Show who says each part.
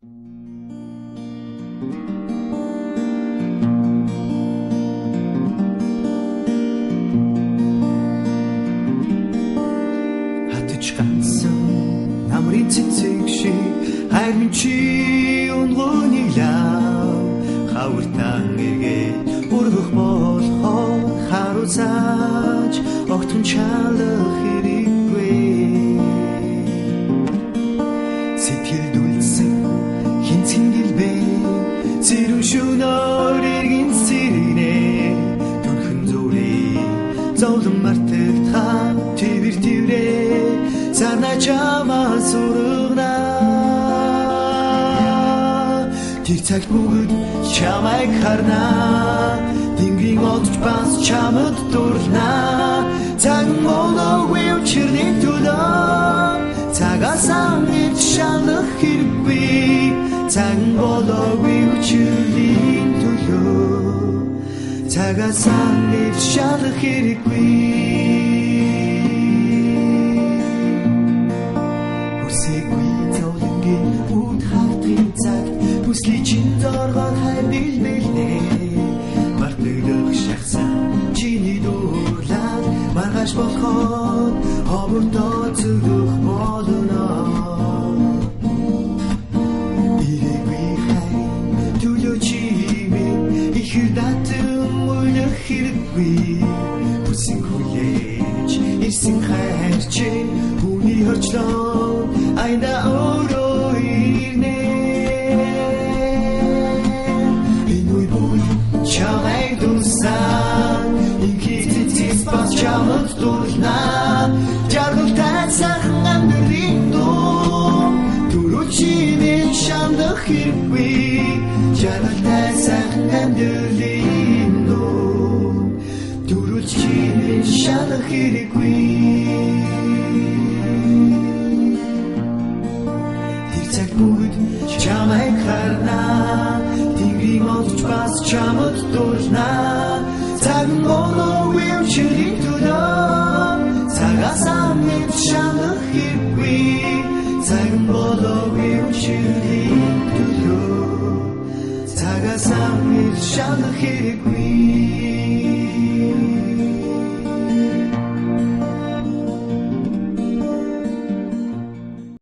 Speaker 1: Хатж гансан намрын цэцэг шиг харин чи унгууны лав хавартан эгээ ургах болохоор харуулж огтхон чалах хэрэггүй сэтгэл дүлсэн хинцэн гэлбэ зэрэг шөнөөр иргэн сэрнэ төрхөн зүрээ зовлон мартагтаа твэр тврээ цаана чамаа сургана тэр цагт бүгд чамайг харна тэнгэрийн олж бас чамд дурлна цаг болоогүй учирны төлөө цагаасан гэж шалах хэрэггүй цаг болоогүй учирны төлөө цагаасан гэж шалах хэрэггүй хүсээгүй зовлонгийн үд хавдрын цаг хүслий чин зоргоод хайрлбэлнэ мартагдах шахсан чиний дурлаад маргааш болоход ховортоо зүрх болно ирээгүй хай төлөө чимээ ихэр датан үлэх хэрэггүй бүсийн хүлээж ирсэн хайрч хүний хорчлоо айда өөрөө ирнэ чамайг дурсан инхитис бас чамд дурлна жаргалтай сайхан амьдрын дуу түрүүчийн шандах хэрэггүй жаргалтай сайхан амьдрын дуу түрүүчийн шандах хэрэггүй тэр цаг бүгд чамайг харна тэнгэрийн олж бас чамд дурлна цаг болоогүй учирны төлөө цагаасан гэж шалах хэрэггүй цаг болоогүй учирны төлөө цагаасан гэж шалах хэрэггүй